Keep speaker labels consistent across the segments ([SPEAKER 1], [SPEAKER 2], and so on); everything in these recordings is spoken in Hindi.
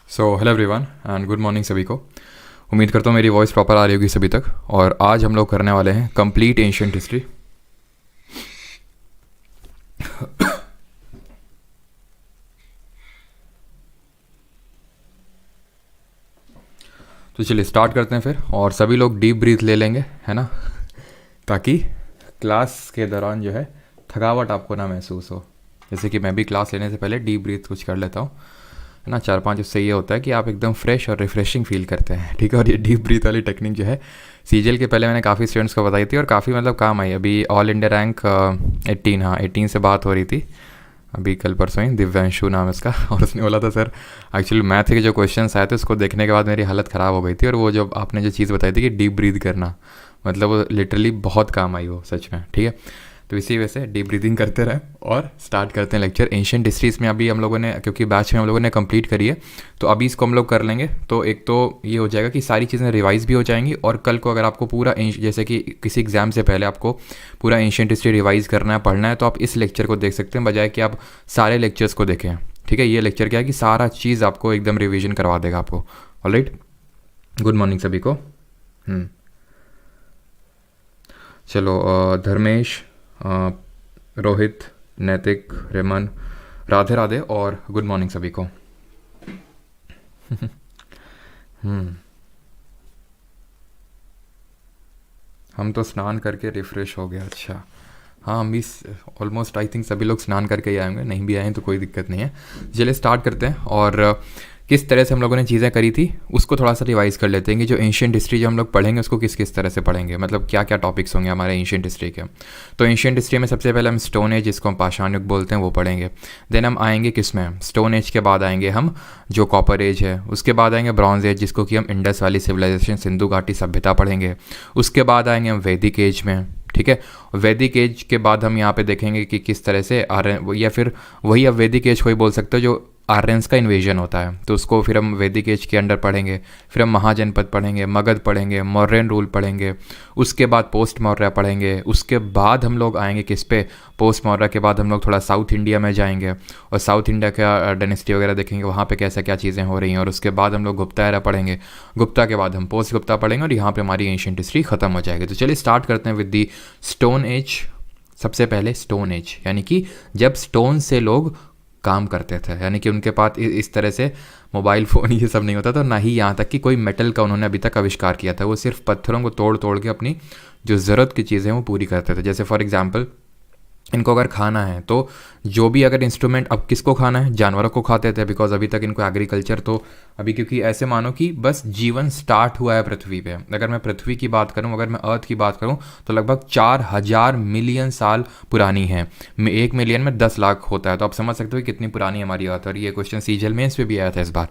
[SPEAKER 1] Hello everyone and good morning सभी को। उम्मीद करता हूँ मेरी वॉइस प्रॉपर आ रही होगी सभी तक। और आज हम लोग करने वाले हैं कंप्लीट एंशियंट हिस्ट्री। तो चलिए स्टार्ट करते हैं फिर, और सभी लोग डीप ब्रीथ ले लेंगे, है ना, ताकि क्लास के दौरान जो है थकावट आपको ना महसूस हो। जैसे कि मैं भी क्लास लेने से पहले डीप ब्रीथ कुछ कर लेता हूँ, है ना, 4-5। उससे ये होता है कि आप एकदम फ्रेश और रिफ्रेशिंग फील करते हैं, ठीक है। और ये डीप ब्रीथ वाली टेक्निक जो है सीजीएल के पहले मैंने काफ़ी स्टूडेंट्स को बताई थी और काफ़ी मतलब काम आई। अभी ऑल इंडिया रैंक 18, हाँ 18 से बात हो रही थी अभी कल परसों ही। दिव्यांशु नाम है इसका, और उसने बोला था सर एक्चुअली मैथ के जो क्वेश्चंस आए थे उसको देखने के बाद मेरी हालत ख़राब हो गई थी। और वो जो आपने जो चीज़ बताई थी कि डीप ब्रीथ करना, मतलब वो लिटरली बहुत काम आई वो, सच में, ठीक है। तो इसी वजह से डीप ब्रीदिंग करते रहें और स्टार्ट करते हैं लेक्चर। एंशिएंट हिस्ट्रीज में अभी हम लोगों ने, क्योंकि बैच में हम लोगों ने कंप्लीट करी है, तो अभी इसको हम लोग कर लेंगे। तो एक तो ये हो जाएगा कि सारी चीज़ें रिवाइज भी हो जाएंगी, और कल को अगर आपको पूरा जैसे कि किसी एग्जाम से पहले आपको पूरा एंशिएंट हिस्ट्री रिवाइज करना है, पढ़ना है, तो आप इस लेक्चर को देख सकते हैं बजाय कि आप सारे लेक्चर्स को देखें, ठीक है। ये लेक्चर क्या है कि सारा चीज़ आपको एकदम रिविजन करवा देगा आपको। ऑलराइट, गुड मॉर्निंग सभी को। चलो धर्मेश, रोहित, नैतिक, रेमन, राधे राधे और गुड मॉर्निंग सभी को। हम तो स्नान करके रिफ्रेश हो गया। अच्छा, हाँ हम भी ऑलमोस्ट आई थिंक सभी लोग स्नान करके ही आएंगे, नहीं भी आए तो कोई दिक्कत नहीं है। चलिए स्टार्ट करते हैं, और किस तरह से हम लोगों ने चीज़ें करी थी उसको थोड़ा सा रिवाइज कर लेते हैं कि जो एंशिएंट हिस्ट्री जो हम लोग पढ़ेंगे उसको किस किस तरह से पढ़ेंगे, मतलब क्या क्या टॉपिक्स होंगे हमारे एंशिएंट हिस्ट्री के। तो एंशिएंट हिस्ट्री में सबसे पहले हम स्टोन एज, जिसको हम पाषाण युग बोलते हैं, वो पढ़ेंगे। देन हम आएंगे किस में, स्टोन एज के बाद आएंगे हम जो कॉपर एज है, उसके बाद आएंगे ब्रॉन्ज एज, जिसको कि हम इंडस वाली सिविलाइजेशन, सिंधु घाटी सभ्यता पढ़ेंगे। उसके बाद आएंगे हम वैदिक एज में, ठीक है। वैदिक एज के बाद हम यहाँ पे देखेंगे कि किस तरह से आर्यन, या फिर वही अब वैदिक एज को ही बोल सकते हो जो आर्यंस का इन्वेजन होता है, तो उसको फिर हम वैदिक एज के अंडर पढ़ेंगे। फिर हम महाजनपद पढ़ेंगे, मगध पढ़ेंगे, मौर्यन रूल पढ़ेंगे। उसके बाद पोस्ट मौर्य पढ़ेंगे। उसके बाद हम लोग आएंगे किस पे, पोस्ट मौर्य के बाद हम लोग थोड़ा साउथ इंडिया में जाएंगे और साउथ इंडिया का डायनेस्टी वगैरह देखेंगे, वहाँ पे कैसे क्या चीज़ें हो रही हैं। और उसके बाद हम लोग गुप्ता एरा पढ़ेंगे। गुप्ता के बाद हम पोस्ट गुप्ता पढ़ेंगे, और यहाँ पर हमारी एंशिएंट हिस्ट्री ख़त्म हो जाएगी। तो चलिए स्टार्ट करते हैं विद दी स्टोन एज। सबसे पहले स्टोन एज, यानी कि जब स्टोन से लोग काम करते थे, यानी कि उनके पास इस तरह से मोबाइल फ़ोन ये सब नहीं होता था, ना ही यहाँ तक कि कोई मेटल का उन्होंने अभी तक आविष्कार किया था। वो सिर्फ पत्थरों को तोड़ तोड़ के अपनी जो ज़रूरत की चीज़ें वो पूरी करते थे। जैसे फॉर एग्जांपल इनको अगर खाना है तो जो भी अगर इंस्ट्रूमेंट, अब किसको खाना है, जानवरों को खाते थे, बिकॉज अभी तक इनको एग्रीकल्चर, तो अभी क्योंकि ऐसे मानो कि बस जीवन स्टार्ट हुआ है पृथ्वी पे। अगर मैं पृथ्वी की बात करूं, अगर मैं अर्थ की बात करूं, तो लगभग 4000 मिलियन साल पुरानी है। 1 मिलियन में 10 लाख होता है, तो आप समझ सकते हो कि कितनी पुरानी हमारी अर्थ। और ये क्वेश्चन सीजीएल में इस पर भी आया था इस बार,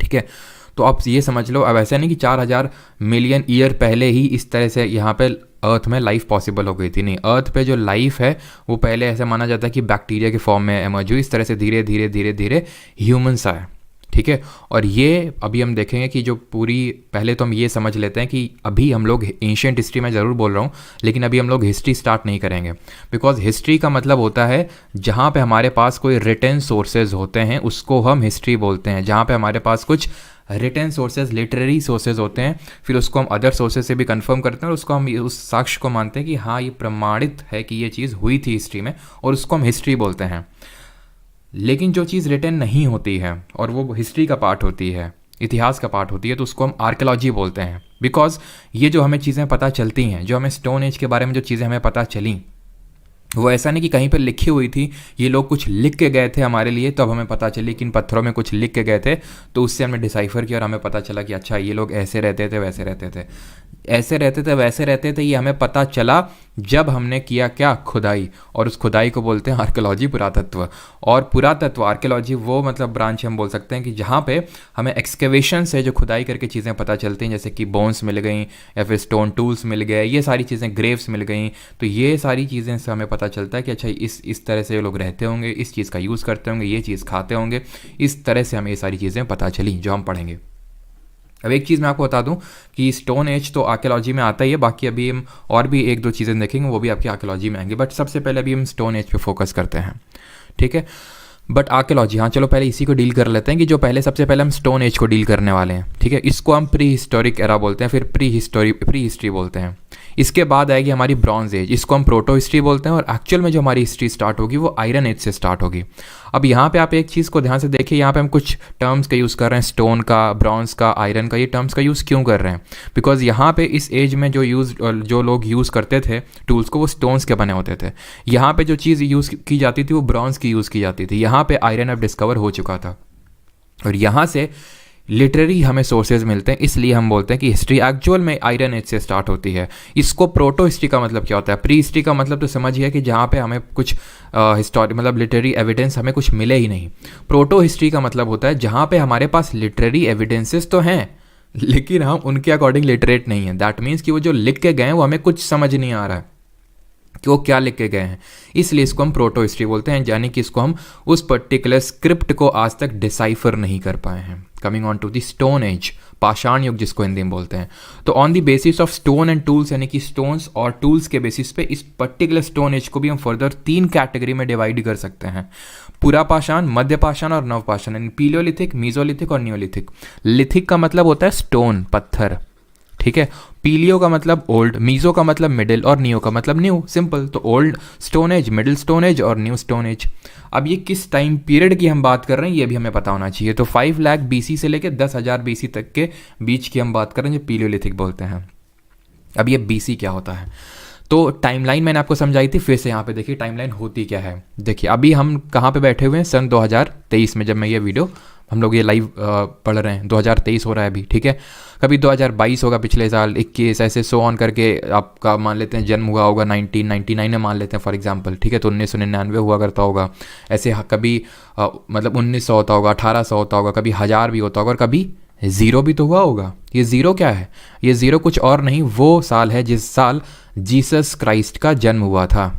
[SPEAKER 1] ठीक है। तो आप ये समझ लो, अब ऐसा नहीं कि 4000 मिलियन ईयर पहले ही इस तरह से यहाँ पे अर्थ में लाइफ पॉसिबल हो गई थी। नहीं, अर्थ पे जो लाइफ है वो पहले ऐसा माना जाता है कि बैक्टीरिया के फॉर्म में एमर्ज हुई, इस तरह से धीरे धीरे धीरे धीरे ह्यूमंस आए, ठीक है। और ये अभी हम देखेंगे कि जो पूरी, पहले तो हम ये समझ लेते हैं कि अभी हम लोग एंशिएंट हिस्ट्री में ज़रूर बोल रहा हूँ, लेकिन अभी हम लोग हिस्ट्री स्टार्ट नहीं करेंगे, बिकॉज हिस्ट्री का मतलब होता है जहाँ पे हमारे पास कोई रिटन सोर्सेज होते हैं उसको हम हिस्ट्री बोलते हैं। जहाँ पे हमारे पास कुछ रिटन सोर्सेज, लिटरेरी सोर्सेज होते हैं, फिर उसको हम अदर सोर्सेज से भी कंफर्म करते हैं और उसको हम उस साक्ष्य को मानते हैं कि हाँ ये प्रमाणित है कि ये चीज़ हुई थी हिस्ट्री में, और उसको हम हिस्ट्री बोलते हैं। लेकिन जो चीज़ रिटन नहीं होती है और वो हिस्ट्री का पार्ट होती है, इतिहास का पार्ट होती है, तो उसको हम आर्कियोलॉजी बोलते हैं। बिकॉज ये जो हमें चीज़ें पता चलती हैं, जो हमें स्टोन एज के बारे में जो चीज़ें हमें पता चली, वो ऐसा नहीं कि कहीं पर लिखी हुई थी, ये लोग कुछ लिख के गए थे हमारे लिए तो अब हमें पता चली कि इन पत्थरों में कुछ लिख के गए थे, तो उससे हमने डिसाइफर किया और हमें पता चला कि अच्छा ये लोग ऐसे रहते थे, वैसे रहते थे, ऐसे रहते थे, वैसे रहते थे। ये हमें पता चला जब हमने किया क्या, खुदाई, और उस खुदाई को बोलते हैं आर्कियोलॉजी, पुरातत्व। और पुरातत्व, आर्कियोलॉजी वो मतलब ब्रांच हम बोल सकते हैं कि जहाँ पे हमें एक्सकेवेशन से जो खुदाई करके चीज़ें पता चलती हैं, जैसे कि बोन्स मिल गई या फिर स्टोन टूल्स मिल गए, ये सारी चीज़ें, ग्रेव्स मिल गई, तो ये सारी चीज़ें से हमें पता चलता है कि अच्छा इस तरह से लोग रहते होंगे, इस चीज़ का यूज़ करते होंगे, ये चीज़ खाते होंगे, इस तरह से हमें ये सारी चीज़ें पता चली जो हम पढ़ेंगे। अब एक चीज़ मैं आपको बता दूं कि स्टोन एज तो आर्कियोलॉजी में आता ही है, बाकी अभी हम और भी 1-2 चीज़ें देखेंगे वो भी आपकी आर्कियोलॉजी में आएंगी, बट सबसे पहले अभी हम स्टोन एज पे फोकस करते हैं, ठीक है। बट आर्कियोलॉजी, हाँ चलो पहले इसी को डील कर लेते हैं कि जो पहले सबसे पहले हम स्टोन एज को डील करने वाले हैं, ठीक है। इसको हम प्री हिस्टोरिक एरा बोलते हैं, फिर प्री हिस्ट्री बोलते हैं। इसके बाद आएगी हमारी ब्रॉन्ज एज, इसको हम प्रोटो हिस्ट्री बोलते हैं। और एक्चुअल में जो हमारी हिस्ट्री स्टार्ट होगी वो आयरन एज से स्टार्ट होगी। अब यहाँ पे आप एक चीज़ को ध्यान से देखिए, यहाँ पे हम कुछ टर्म्स का यूज़ कर रहे हैं, स्टोन का, ब्रॉन्ज का, आयरन का। ये टर्म्स का यूज़ क्यों कर रहे हैं? बिकॉज यहाँ पे इस एज में जो लोग यूज़ करते थे टूल्स को, वो स्टोन्स के बने होते थे। यहाँ पे जो चीज़ यूज़ की जाती थी वो ब्रॉन्ज की यूज़ की जाती थी। यहाँ पे आयरन अब डिस्कवर हो चुका था और यहाँ से लिटरेरी हमें सोर्सेज मिलते हैं, इसलिए हम बोलते हैं कि हिस्ट्री एक्चुअल में आयरन एज से स्टार्ट होती है। इसको प्रोटो हिस्ट्री का मतलब क्या होता है? प्री हिस्ट्री का मतलब तो समझिए कि जहाँ पे हमें कुछ हिस्टोरी मतलब लिटरेरी एविडेंस हमें कुछ मिले ही नहीं। प्रोटो हिस्ट्री का मतलब होता है जहाँ पे हमारे पास लिटरेरी एविडेंसेस तो हैं लेकिन हम उनके अकॉर्डिंग लिटरेट नहीं है। दैट मीन्स कि वो जो लिख के गए हैं वो हमें कुछ समझ नहीं आ रहा है कि वो क्या लिख के गए हैं, इसलिए इसको हम प्रोटो हिस्ट्री बोलते हैं। यानी कि इसको हम उस पर्टिकुलर स्क्रिप्ट को आज तक डिसाइफर नहीं कर पाए हैं। Coming on to the stone age, पाषाण युग जिसको हिंदी में बोलते हैं। तो on the basis of stone and tools, यानी कि स्टोन्स और टूल्स के बेसिस पे इस पर्टिकुलर स्टोन एज को भी हम फर्दर 3 कैटेगरी में डिवाइड कर सकते हैं: पुरा पाषाण, मध्य पाषाण और नव पाषाण, यानी पीलियोलिथिक, मीजोलिथिक और नियोलिथिक। लिथिक का मतलब होता है स्टोन, पत्थर, ठीक है। पीलियो का मतलब ओल्ड, मीजो का मतलब मिडिल और नियो का मतलब न्यू, सिंपल। तो old stone age, middle stone age और न्यू स्टोन एज। अब ये किस टाइम पीरियड की हम बात कर रहे हैं ये भी हमें पता होना चाहिए। तो 5 लाख BC से लेकर 10,000 BC तक के बीच की हम बात कर रहे हैं, जो पीलियोलिथिक बोलते हैं। अब ये BC क्या होता है? तो टाइमलाइन मैंने आपको समझाई थी, फिर से यहाँ पे देखिए टाइमलाइन होती क्या है। देखिए अभी हम कहाँ पे बैठे हुए हैं? सन 2023 में, जब मैं ये वीडियो हम लोग ये लाइव पढ़ रहे हैं। 2023 हो रहा है अभी, ठीक है। कभी 2022 होगा, पिछले साल 21, ऐसे सो ऑन करके आपका मान लेते हैं जन्म हुआ होगा 1999 में, मान लेते हैं फॉर एग्जांपल, ठीक है। तो 1999 हुआ करता होगा ऐसे। कभी मतलब 1900 होता होगा, 1800 होता होगा, कभी 1000 भी होता होगा और कभी 0 भी तो हुआ होगा। ये 0 क्या है? ये 0 कुछ और नहीं, वो साल है जिस साल जीसस क्राइस्ट का जन्म हुआ था।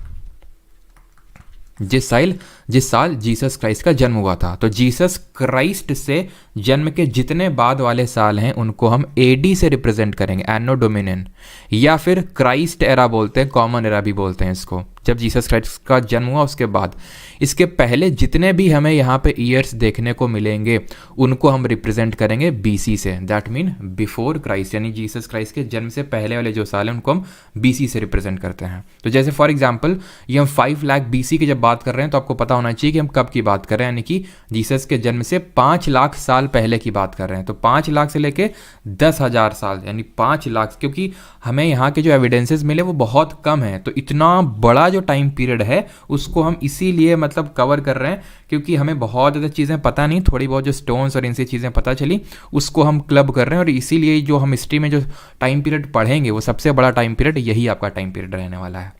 [SPEAKER 1] जिस साल जीसस क्राइस्ट का जन्म हुआ था। तो जीसस क्राइस्ट से जन्म के जितने बाद वाले साल हैं उनको हम AD से रिप्रेजेंट करेंगे, एनो डोमिनियन, या फिर क्राइस्ट एरा बोलते हैं, कॉमन एरा भी बोलते हैं इसको। जब जीसस क्राइस्ट का जन्म हुआ उसके बाद, इसके पहले जितने भी हमें यहाँ पे ईयर्स देखने को मिलेंगे उनको हम रिप्रेजेंट करेंगे BC से। दैट मीन बिफोर क्राइस्ट, यानी जीसस क्राइस्ट के जन्म से पहले वाले जो साल हैं उनको हम BC से रिप्रेजेंट करते हैं। तो जैसे फॉर एग्जाम्पल ये हम 5 लाख BC की जब बात कर रहे हैं तो आपको पता होना चाहिए कि हम कब की बात कर रहे हैं, यानी कि जीसस के जन्म से 5 लाख साल पहले की बात कर रहे हैं। तो 5 लाख से लेके 10,000 साल, यानी 5 लाख, क्योंकि हमें यहाँ के जो एविडेंसेस मिले वो बहुत कम है। तो इतना बड़ा जो टाइम पीरियड है उसको हम इसीलिए मतलब कवर कर रहे हैं क्योंकि हमें बहुत ज़्यादा चीज़ें पता नहीं, थोड़ी बहुत जो स्टोन्स और इनसे चीज़ें पता चली उसको हम क्लब कर रहे हैं। और इसीलिए जो हम हिस्ट्री में जो टाइम पीरियड पढ़ेंगे वो सबसे बड़ा टाइम पीरियड यही आपका टाइम पीरियड रहने वाला है।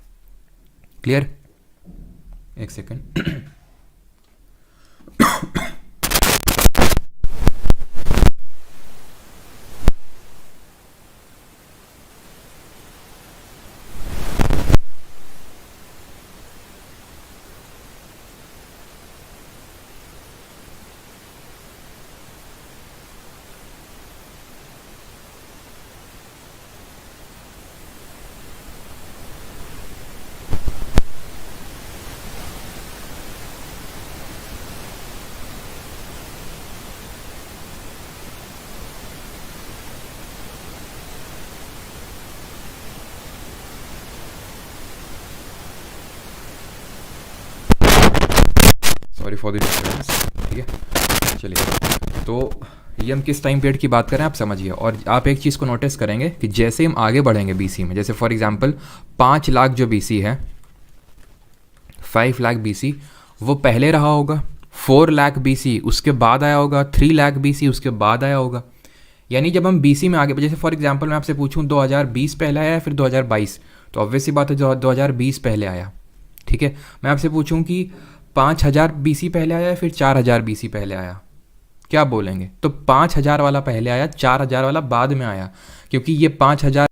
[SPEAKER 1] क्लियर? एक second. Sorry for the disturbance, ठीक है। चलिए, तो ये हम किस टाइम पीरियड की बात करें आप समझिए। और आप एक चीज़ को नोटिस करेंगे कि जैसे हम आगे बढ़ेंगे BC में, जैसे फॉर एग्जांपल 5 लाख जो BC है, 5 लाख BC वो पहले रहा होगा, 4 लाख BC उसके बाद आया होगा, 3 लाख BC उसके बाद आया होगा। यानी जब हम BC में आगे, जैसे फॉर एग्जांपल मैं आपसे पूछूं 2020 पहले आया फिर 2022, तो ऑब्वियस सी बात है 2020 पहले आया, ठीक है। मैं आपसे पूछूं कि 5000 BC पहले आया फिर 4000 BC पहले आया, क्या बोलेंगे? तो 5000 वाला पहले आया, 4000 वाला बाद में आया, क्योंकि ये 5000